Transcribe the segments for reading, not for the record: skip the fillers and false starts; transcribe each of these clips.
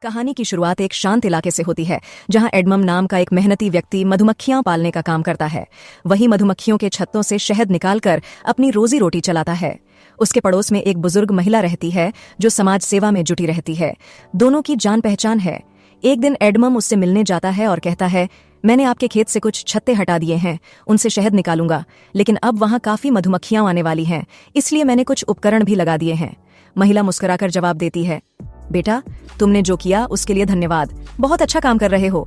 कहानी की शुरुआत एक शांत इलाके से होती है जहां एडमम नाम का एक मेहनती व्यक्ति मधुमक्खियां पालने का काम करता है। वही मधुमक्खियों के छत्तों से शहद निकालकर अपनी रोजी रोटी चलाता है। उसके पड़ोस में एक बुजुर्ग महिला रहती है जो समाज सेवा में जुटी रहती है। दोनों की जान पहचान है। एक दिन एडमम उससे मिलने जाता है और कहता है, मैंने आपके खेत से कुछ छत्ते हटा दिए हैं, उनसे शहद निकालूंगा, लेकिन अब वहां काफी मधुमक्खियां आने वाली हैं, इसलिए मैंने कुछ उपकरण भी लगा दिए हैं। महिला मुस्कुराकर जवाब देती है, बेटा, तुमने जो किया उसके लिए धन्यवाद, बहुत अच्छा काम कर रहे हो।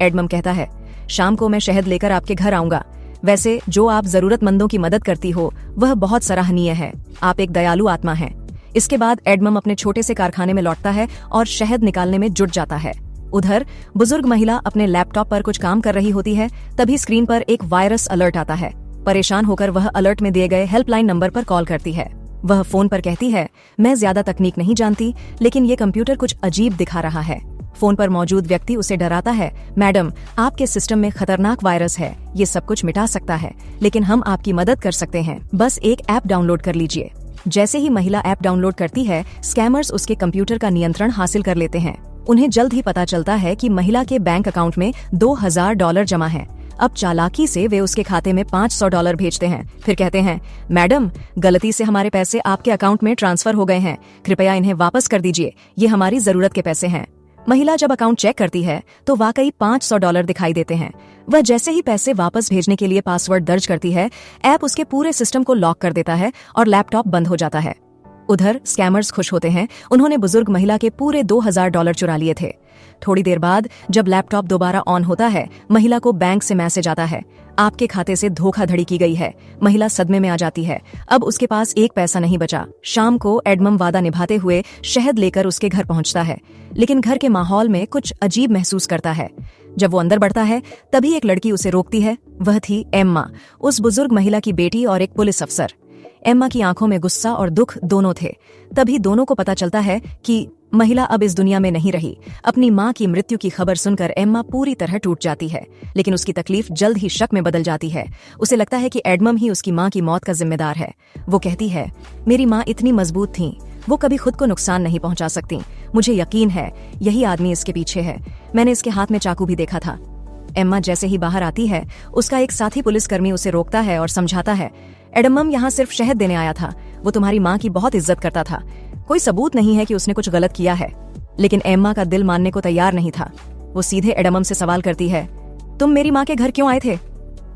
एडमम कहता है, शाम को मैं शहद लेकर आपके घर आऊंगा। वैसे जो आप जरूरतमंदों की मदद करती हो वह बहुत सराहनीय है, आप एक दयालु आत्मा हैं। इसके बाद एडमम अपने छोटे से कारखाने में लौटता है और शहद निकालने में जुट जाता है। उधर बुजुर्ग महिला अपने लैपटॉप पर कुछ काम कर रही होती है। तभी स्क्रीन पर एक वायरस अलर्ट आता है। परेशान होकर वह अलर्ट में दिए गए हेल्पलाइन नंबर पर कॉल करती है। वह फोन पर कहती है, मैं ज्यादा तकनीक नहीं जानती, लेकिन ये कंप्यूटर कुछ अजीब दिखा रहा है। फोन पर मौजूद व्यक्ति उसे डराता है, मैडम, आपके सिस्टम में खतरनाक वायरस है, ये सब कुछ मिटा सकता है, लेकिन हम आपकी मदद कर सकते हैं, बस एक ऐप डाउनलोड कर लीजिए। जैसे ही महिला ऐप डाउनलोड करती है, स्कैमर्स उसके कंप्यूटर का नियंत्रण हासिल कर लेते हैं। उन्हें जल्द ही पता चलता है कि महिला के बैंक अकाउंट में $2000 जमा है। अब चालाकी से वे उसके खाते में $500 भेजते हैं। फिर कहते हैं, मैडम, गलती से हमारे पैसे आपके अकाउंट में ट्रांसफर हो गए हैं, कृपया इन्हें वापस कर दीजिए, ये हमारी जरूरत के पैसे हैं। महिला जब अकाउंट चेक करती है तो वाकई $500 दिखाई देते हैं। वह जैसे ही पैसे वापस भेजने के लिए पासवर्ड दर्ज करती है, ऐप उसके पूरे सिस्टम को लॉक कर देता है और लैपटॉप बंद हो जाता है। उधर स्कैमर्स खुश होते हैं, उन्होंने बुजुर्ग महिला के पूरे $2000 चुरा लिए थे। थोड़ी देर बाद जब लैपटॉप दोबारा ऑन होता है, महिला को बैंक से मैसेज आता है, आपके खाते से धोखाधड़ी की गई है। महिला सदमे में आ जाती है, अब उसके पास एक पैसा नहीं बचा। शाम को एडमम वादा निभाते हुए शहद लेकर उसके घर पहुंचता है, लेकिन घर के माहौल में कुछ अजीब महसूस करता है। जब वो अंदर बढ़ता है तभी एक लड़की उसे रोकती है। वह थी एम्मा, उस बुजुर्ग महिला की बेटी और एक पुलिस अफसर। एम्मा की आंखों में गुस्सा और दुख दोनों थे। तभी दोनों को पता चलता है कि महिला अब इस दुनिया में नहीं रही। अपनी मां की मृत्यु की खबर सुनकर एम्मा पूरी तरह टूट जाती है, लेकिन उसकी तकलीफ जल्द ही शक में बदल जाती है। उसे लगता है कि एडमम ही उसकी मां की मौत का जिम्मेदार है। वो कहती है, मेरी मां इतनी मजबूत थीं, वो कभी खुद को नुकसान नहीं पहुंचा सकती। मुझे यकीन है यही आदमी इसके पीछे है, मैंने इसके हाथ में चाकू भी देखा था। एम्मा जैसे ही बाहर आती है, उसका एक साथी पुलिसकर्मी उसे रोकता है और समझाता है, एडमम यहाँ सिर्फ शहद देने आया था, वो तुम्हारी माँ की बहुत इज्जत करता था, कोई सबूत नहीं है कि उसने कुछ गलत किया है। लेकिन एम्मा का दिल मानने को तैयार नहीं था। वो सीधे एडमम से सवाल करती है, तुम मेरी माँ के घर क्यों आए थे?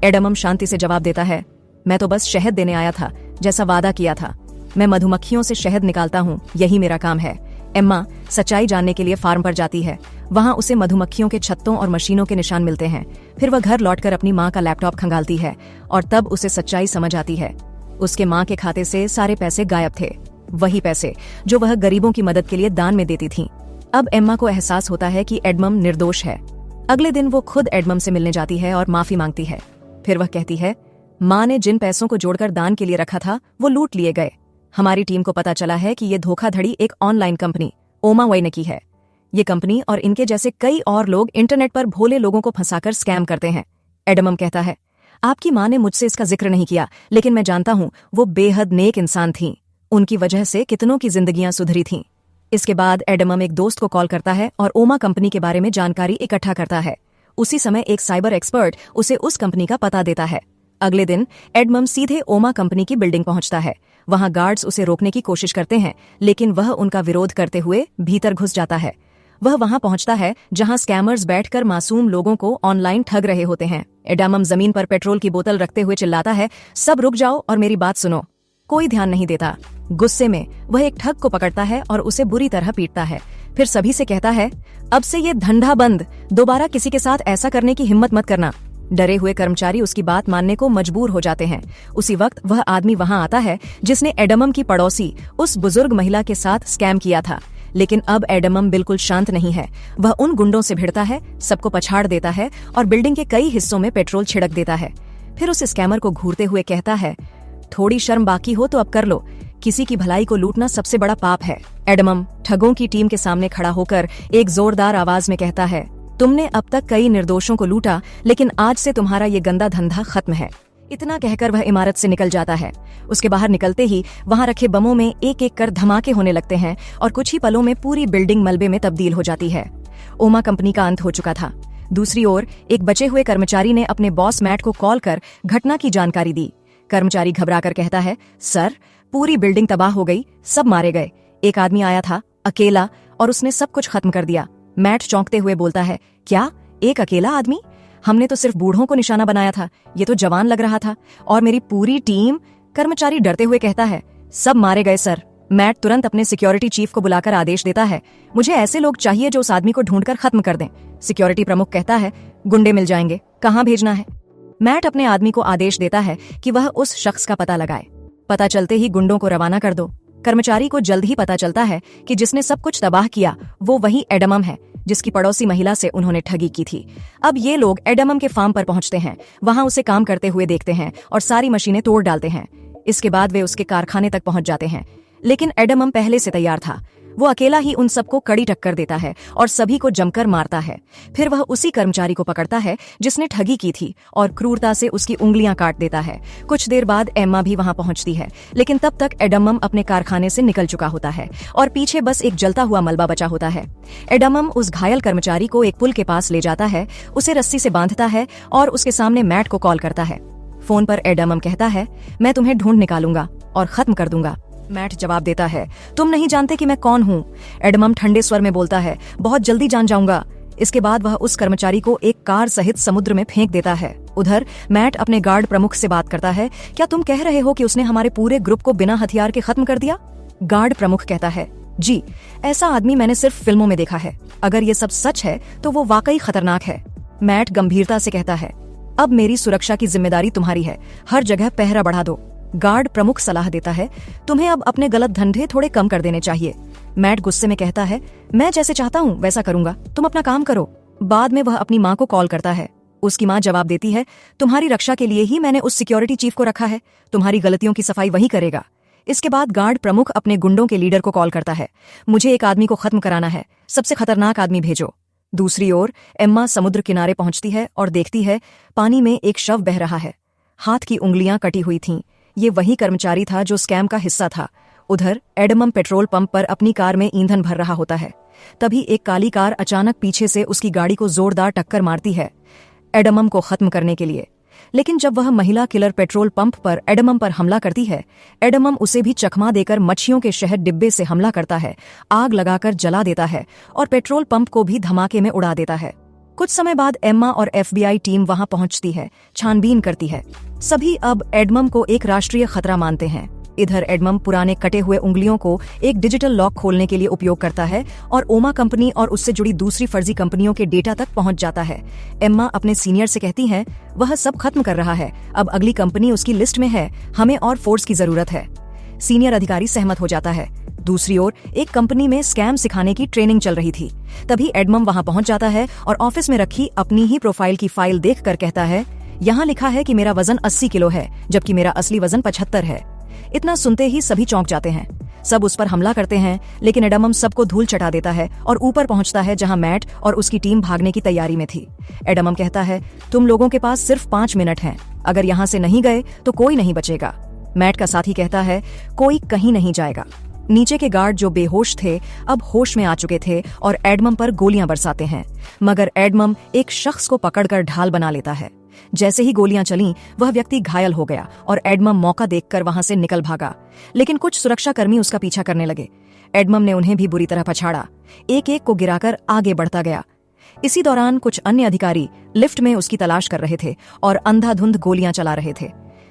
एडमम शांति से जवाब देता है, मैं तो बस शहद देने आया था, जैसा वादा किया था। मैं मधुमक्खियों से शहद निकालता हूँ, यही मेरा काम है। एम्मा सच्चाई जानने के लिए फार्म पर जाती है। वहां उसे मधुमक्खियों के छत्तों और मशीनों के निशान मिलते हैं। फिर वह घर लौटकर अपनी माँ का लैपटॉप खंगालती है और तब उसे सच्चाई समझ आती है। उसके माँ के खाते से सारे पैसे गायब थे, वही पैसे जो वह गरीबों की मदद के लिए दान में देती थी। अब एम्मा को एहसास होता है कि एडमम निर्दोष है। अगले दिन वो खुद एडमम से मिलने जाती है और माफी मांगती है। फिर वह कहती है, माँ ने जिन पैसों को जोड़कर दान के लिए रखा था वो लूट लिए गए। हमारी टीम को पता चला है कि ये धोखाधड़ी एक ऑनलाइन कंपनी ओमावय ने की है। ये कंपनी और इनके जैसे कई और लोग इंटरनेट पर भोले लोगों को फंसाकर स्कैम करते हैं। एडमम कहता है, आपकी माँ ने मुझसे इसका जिक्र नहीं किया, लेकिन मैं जानता हूँ वो बेहद नेक इंसान थीं। उनकी वजह से कितनों की जिंदगियां सुधरी थीं। इसके बाद एडमम एक दोस्त को कॉल करता है और ओमा कंपनी के बारे में जानकारी इकट्ठा करता है। उसी समय एक साइबर एक्सपर्ट उसे उस कंपनी का पता देता है। अगले दिन एडमम सीधे ओमा कंपनी की बिल्डिंग पहुंचता है। वहां गार्ड्स उसे रोकने की कोशिश करते हैं, लेकिन वह उनका विरोध करते हुए भीतर घुस जाता है। वह वहां पहुंचता है जहां स्कैमर्स बैठकर मासूम लोगों को ऑनलाइन ठग रहे होते हैं। एडमम जमीन पर पेट्रोल की बोतल रखते हुए चिल्लाता है, सब रुक जाओ और मेरी बात सुनो। कोई ध्यान नहीं देता। गुस्से में वह एक ठग को पकड़ता है और उसे बुरी तरह पीटता है। फिर सभी से कहता है, अब से ये धंधा बंद, दोबारा किसी के साथ ऐसा करने की हिम्मत मत करना। डरे हुए कर्मचारी उसकी बात मानने को मजबूर हो जाते हैं। उसी वक्त वह आदमी वहां आता है जिसने एडमम की पड़ोसी उस बुजुर्ग महिला के साथ स्कैम किया था। लेकिन अब एडमम बिल्कुल शांत नहीं है। वह उन गुंडों से भिड़ता है, सबको पछाड़ देता है और बिल्डिंग के कई हिस्सों में पेट्रोल छिड़क देता है। फिर उस स्कैमर को घूरते हुए कहता है, थोड़ी शर्म बाकी हो तो अब कर लो, किसी की भलाई को लूटना सबसे बड़ा पाप है। एडमम ठगों की टीम के सामने खड़ा होकर एक जोरदार आवाज में कहता है, तुमने अब तक कई निर्दोषों को लूटा, लेकिन आज से तुम्हारा ये गंदा धंधा खत्म है। इतना कहकर वह इमारत से निकल जाता है। उसके बाहर निकलते ही वहां रखे बमों में एक एक कर धमाके होने लगते हैं और कुछ ही पलों में पूरी बिल्डिंग मलबे में तब्दील हो जाती है। ओमा कंपनी का अंत हो चुका था। दूसरी ओर एक बचे हुए कर्मचारी ने अपने बॉस मैट को कॉल कर घटना की जानकारी दी। कर्मचारी घबराकर कहता है, सर, पूरी बिल्डिंग तबाह हो गई, सब मारे गए। एक आदमी आया था, अकेला, और उसने सब कुछ खत्म कर दिया। मैट चौंकते हुए बोलता है, क्या, एक अकेला आदमी? हमने तो सिर्फ बूढ़ों को निशाना बनाया था, ये तो जवान लग रहा था। और मेरी पूरी टीम? कर्मचारी डरते हुए कहता है, सब मारे गए सर। मैट तुरंत अपने सिक्योरिटी चीफ को बुलाकर आदेश देता है, मुझे ऐसे लोग चाहिए जो उस आदमी को ढूंढकर खत्म कर दें। सिक्योरिटी प्रमुख कहता है, गुंडे मिल जाएंगे, कहाँ भेजना है? मैट अपने आदमी को आदेश देता है कि वह उस शख्स का पता लगाए। पता चलते ही गुंडों को रवाना कर दो। कर्मचारी को जल्द ही पता चलता है कि जिसने सब कुछ तबाह किया वो वही एडमम है जिसकी पड़ोसी महिला से उन्होंने ठगी की थी। अब ये लोग एडमम के फार्म पर पहुंचते हैं, वहां उसे काम करते हुए देखते हैं और सारी मशीनें तोड़ डालते हैं। इसके बाद वे उसके कारखाने तक पहुंच जाते हैं, लेकिन एडमम पहले से तैयार था। वो अकेला ही उन सबको कड़ी टक्कर देता है और सभी को जमकर मारता है। फिर वह उसी कर्मचारी को पकड़ता है जिसने ठगी की थी और क्रूरता से उसकी उंगलियां काट देता है। कुछ देर बाद एम्मा भी वहां पहुंचती है, लेकिन तब तक एडमम अपने कारखाने से निकल चुका होता है और पीछे बस एक जलता हुआ मलबा बचा होता है। एडमम उस घायल कर्मचारी को एक पुल के पास ले जाता है, उसे रस्सी से बांधता है और उसके सामने मैट को कॉल करता है। फोन पर एडमम कहता है, मैं तुम्हें ढूंढ निकालूंगा और खत्म कर दूंगा। मैट जवाब देता है, तुम नहीं जानते कि मैं कौन हूँ। एडमम ठंडे स्वर में बोलता है, बहुत जल्दी जान जाऊंगा। इसके बाद वह उस कर्मचारी को एक कार सहित समुद्र में फेंक देता है। उधर मैट अपने गार्ड प्रमुख से बात करता है, क्या तुम कह रहे हो कि उसने हमारे पूरे ग्रुप को बिना हथियार के खत्म कर दिया? गार्ड प्रमुख कहता है, जी, ऐसा आदमी मैंने सिर्फ फिल्मों में देखा है। अगर ये सब सच है तो वो वाकई खतरनाक है। मैट गंभीरता से कहता है, अब मेरी सुरक्षा की जिम्मेदारी तुम्हारी है, हर जगह पहरा बढ़ा दो। गार्ड प्रमुख सलाह देता है, तुम्हें अब अपने गलत धंधे थोड़े कम कर देने चाहिए। मैट गुस्से में कहता है, मैं जैसे चाहता हूँ वैसा करूंगा, तुम अपना काम करो। बाद में वह अपनी माँ को कॉल करता है। उसकी माँ जवाब देती है, तुम्हारी रक्षा के लिए ही मैंने उस सिक्योरिटी चीफ को रखा है, तुम्हारी गलतियों की सफाई वही करेगा। इसके बाद गार्ड प्रमुख अपने गुंडों के लीडर को कॉल करता है, मुझे एक आदमी को खत्म कराना है, सबसे खतरनाक आदमी भेजो। दूसरी ओर एम्मा समुद्र किनारे पहुंचती है और देखती है पानी में एक शव बह रहा है। हाथ की उंगलियां कटी हुई थीं। ये वही कर्मचारी था जो स्कैम का हिस्सा था। उधर एडमम पेट्रोल पंप पर अपनी कार में ईंधन भर रहा होता है। तभी एक काली कार अचानक पीछे से उसकी गाड़ी को जोरदार टक्कर मारती है एडमम को खत्म करने के लिए। लेकिन जब वह महिला किलर पेट्रोल पंप पर एडमम पर हमला करती है, एडमम उसे भी चकमा देकर मच्छियों के शहद डिब्बे से हमला करता है, आग लगाकर जला देता है और पेट्रोल पंप को भी धमाके में उड़ा देता है। कुछ समय बाद एम्मा और FBI टीम वहां पहुंचती है, छानबीन करती है। सभी अब एडमम को एक राष्ट्रीय खतरा मानते हैं। इधर एडमम पुराने कटे हुए उंगलियों को एक डिजिटल लॉक खोलने के लिए उपयोग करता है और ओमा कंपनी और उससे जुड़ी दूसरी फर्जी कंपनियों के डेटा तक पहुंच जाता है। एम्मा अपने सीनियर से कहती है, वह सब खत्म कर रहा है, अब अगली कंपनी उसकी लिस्ट में है, हमें और फोर्स की जरूरत है। सीनियर अधिकारी सहमत हो जाता है। दूसरी ओर एक कंपनी में स्कैम सिखाने की ट्रेनिंग चल रही थी। तभी एडमम वहां पहुंच जाता है और ऑफिस में रखी अपनी ही प्रोफाइल की फाइल देखकर कहता है, यहाँ लिखा है कि मेरा वजन 80 किलो है, जबकि मेरा असली वजन 75 है। इतना सुनते ही सभी चौंक जाते हैं। सब उस पर हमला करते हैं, लेकिन एडमम सबको धूल चटा देता है और ऊपर पहुंचता है जहां मैट और उसकी टीम भागने की तैयारी में थी। एडमम कहता है, तुम लोगों के पास सिर्फ 5 मिनट हैं, अगर यहाँ से नहीं गए तो कोई नहीं बचेगा। मैट का साथी कहता है, कोई कहीं नहीं जाएगा। नीचे के गार्ड जो बेहोश थे अब होश में आ चुके थे और एडमम पर गोलियां बरसाते हैं, मगर एडमम एक शख्स को पकड़कर ढाल बना लेता है। जैसे ही गोलियां चलीं, वह व्यक्ति घायल हो गया और एडमम मौका देखकर वहां से निकल भागा, लेकिन कुछ सुरक्षाकर्मी उसका पीछा करने लगे। एडमम ने उन्हें भी बुरी तरह पछाड़ा, एक एक को गिराकर आगे बढ़ता गया। इसी दौरान कुछ अन्य अधिकारी लिफ्ट में उसकी तलाश कर रहे थे और अंधाधुंध गोलियां चला रहे थे,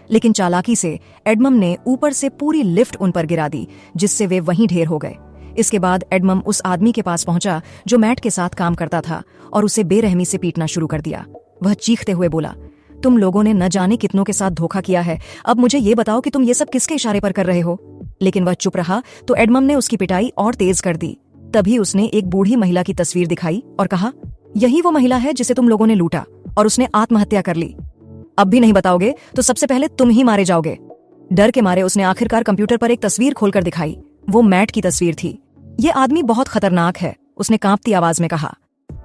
लेकिन चालाकी से एडमम ने ऊपर से पूरी लिफ्ट उन पर गिरा दी, जिससे वे वहीं ढेर हो गए। इसके बाद एडमम उस आदमी के पास पहुंचा जो मैट के साथ काम करता था और उसे बेरहमी से पीटना शुरू कर दिया। वह चीखते हुए बोला, तुम लोगों ने न जाने कितनों के साथ धोखा किया है, अब मुझे ये बताओ कि तुम ये सब किसके इशारे पर कर रहे हो। लेकिन वह चुप रहा तो एडमम ने उसकी पिटाई और तेज कर दी। तभी उसने एक बूढ़ी महिला की तस्वीर दिखाई और कहा, यही वो महिला है जिसे तुम लोगों ने लूटा और उसने आत्महत्या कर ली। अब भी नहीं बताओगे तो सबसे पहले तुम ही मारे जाओगे। डर के मारे उसने आखिरकार कंप्यूटर पर एक तस्वीर खोलकर दिखाई। वो मैट की तस्वीर थी। ये आदमी बहुत खतरनाक है, उसने कांपती आवाज में कहा।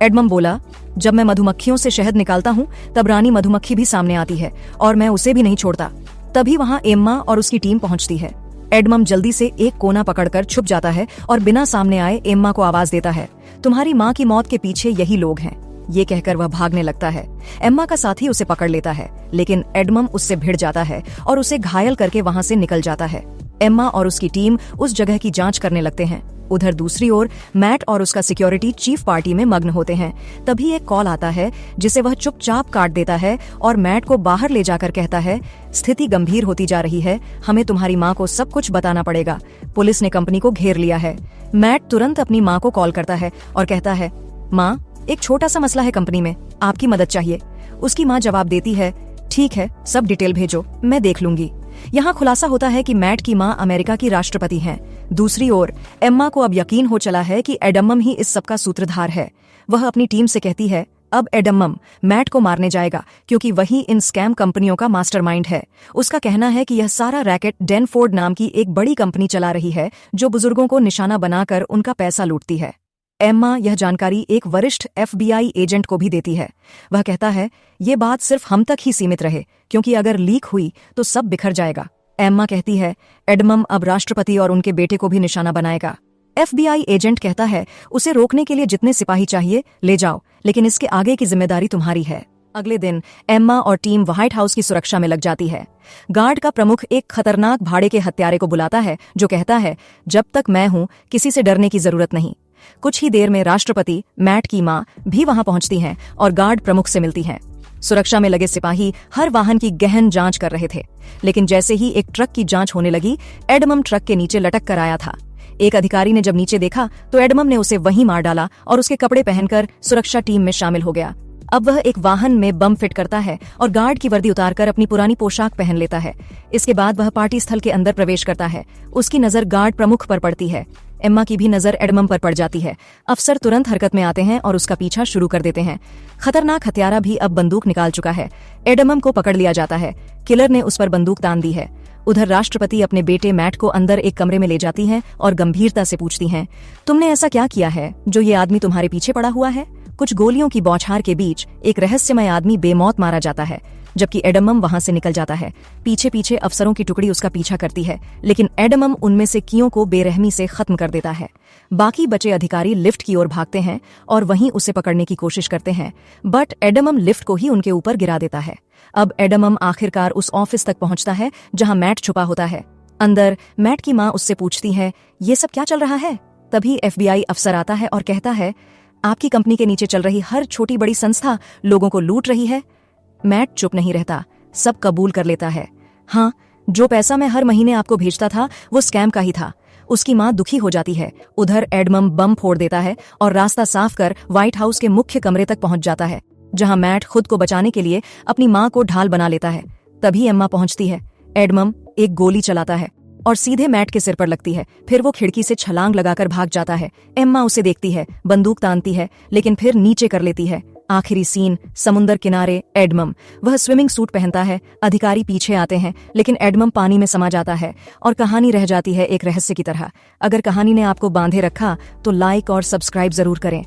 एडमम बोला, जब मैं मधुमक्खियों से शहद निकालता हूँ तब रानी मधुमक्खी भी सामने आती है और मैं उसे भी नहीं छोड़ता। तभी वहाँ एम्मा और उसकी टीम पहुंचती है। एडमम जल्दी से एक कोना पकड़कर छुप जाता है और बिना सामने आए एम्मा को आवाज देता है, तुम्हारी माँ की मौत के पीछे यही लोग हैं। ये कहकर वह भागने लगता है। एम्मा का साथी उसे पकड़ लेता है, लेकिन एडमम उससे भिड़ जाता है और उसे घायल करके वहां से निकल जाता है। एम्मा और उसकी टीम उस जगह की जांच करने लगते हैं। उधर दूसरी ओर मैट और उसका सिक्योरिटी चीफ पार्टी में मग्न होते हैं। तभी एक कॉल आता है जिसे वह चुपचाप काट देता है और मैट को बाहर ले जाकर कहता है, स्थिति गंभीर होती जा रही है, हमें तुम्हारी माँ को सब कुछ बताना पड़ेगा। पुलिस ने कंपनी को घेर लिया है। मैट तुरंत अपनी माँ को कॉल करता है और कहता है, माँ, एक छोटा सा मसला है कंपनी में, आपकी मदद चाहिए। उसकी माँ जवाब देती है, ठीक है, सब डिटेल भेजो, मैं देख लूंगी। यहाँ खुलासा होता है कि मैट की माँ अमेरिका की राष्ट्रपति हैं। दूसरी ओर एम्मा को अब यकीन हो चला है कि एडमम ही इस सबका सूत्रधार है। वह अपनी टीम से कहती है, अब एडमम मैट को मारने जाएगा क्योंकि वही इन स्कैम कंपनियों का मास्टरमाइंड है। उसका कहना है कि यह सारा रैकेट डेनफोर्ड नाम की एक बड़ी कंपनी चला रही है जो बुजुर्गों को निशाना बनाकर उनका पैसा लूटती है। एम्मा यह जानकारी एक वरिष्ठ FBI एजेंट को भी देती है। वह कहता है, ये बात सिर्फ हम तक ही सीमित रहे क्योंकि अगर लीक हुई तो सब बिखर जाएगा। एम्मा कहती है, एडमम अब राष्ट्रपति और उनके बेटे को भी निशाना बनाएगा। FBI एजेंट कहता है, उसे रोकने के लिए जितने सिपाही चाहिए ले जाओ, लेकिन इसके आगे की जिम्मेदारी तुम्हारी है। अगले दिन एम्मा और टीम व्हाइट हाउस की सुरक्षा में लग जाती है। गार्ड का प्रमुख एक खतरनाक भाड़े के हत्यारे को बुलाता है जो कहता है, जब तक मैं हूं किसी से डरने की जरूरत नहीं। कुछ ही देर में राष्ट्रपति, मैट की माँ भी वहां पहुंचती हैं और गार्ड प्रमुख से मिलती हैं। सुरक्षा में लगे सिपाही हर वाहन की गहन जांच कर रहे थे, लेकिन जैसे ही एक ट्रक की जांच होने लगी, एडमम ट्रक के नीचे लटक कर आया था। एक अधिकारी ने जब नीचे देखा तो एडमम ने उसे वहीं मार डाला और उसके कपड़े पहनकर सुरक्षा टीम में शामिल हो गया। अब वह एक वाहन में बम फिट करता है और गार्ड की वर्दी उतारकर अपनी पुरानी पोशाक पहन लेता है। इसके बाद वह पार्टी स्थल के अंदर प्रवेश करता है। उसकी नजर गार्ड प्रमुख पर पड़ती है। एम्मा की भी नजर एडमम पर पड़ जाती है। अफसर तुरंत हरकत में आते हैं और उसका पीछा शुरू कर देते हैं। खतरनाक हत्यारा भी अब बंदूक निकाल चुका है। एडमम को पकड़ लिया जाता है। किलर ने उस पर बंदूक तान दी है। उधर राष्ट्रपति अपने बेटे मैट को अंदर एक कमरे में ले जाती हैं और गंभीरता से पूछती हैं, तुमने ऐसा क्या किया है जो ये आदमी तुम्हारे पीछे पड़ा हुआ है? कुछ गोलियों की बौछार के बीच एक रहस्यमय आदमी बेमौत मारा जाता है, जबकि एडमम वहां से निकल जाता है। पीछे पीछे अफसरों की टुकड़ी उसका पीछा करती है, लेकिन एडमम उनमें से कियों को बेरहमी से खत्म कर देता है। बाकी बचे अधिकारी लिफ्ट की ओर भागते हैं और वहीं उसे पकड़ने की कोशिश करते हैं, बट एडमम लिफ्ट को ही उनके ऊपर गिरा देता है। अब एडमम आखिरकार उस ऑफिस तक पहुंचता है जहां मैट छुपा होता है। अंदर मैट की माँ उससे पूछती है, ये सब क्या चल रहा है? तभी FBI अफसर आता है और कहता है, आपकी कंपनी के नीचे चल रही हर छोटी बड़ी संस्था लोगों को लूट रही है। मैट चुप नहीं रहता, सब कबूल कर लेता है। हाँ, जो पैसा मैं हर महीने आपको भेजता था वो स्कैम का ही था। उसकी माँ दुखी हो जाती है। उधर एडमम बम फोड़ देता है और रास्ता साफ कर व्हाइट हाउस के मुख्य कमरे तक पहुंच जाता है, जहां मैट खुद को बचाने के लिए अपनी माँ को ढाल बना लेता है। तभी एम्मा पहुंचती है। एडमम एक गोली चलाता है और सीधे मैट के सिर पर लगती है। फिर वो खिड़की से छलांग लगाकर भाग जाता है। एम्मा उसे देखती है, बंदूक तानती है, लेकिन फिर नीचे कर लेती है। आखिरी सीन, समुंदर किनारे एडमम। वह स्विमिंग सूट पहनता है। अधिकारी पीछे आते हैं, लेकिन एडमम पानी में समा जाता है और कहानी रह जाती है एक रहस्य की तरह। अगर कहानी ने आपको बांधे रखा तो लाइक और सब्सक्राइब जरूर करें।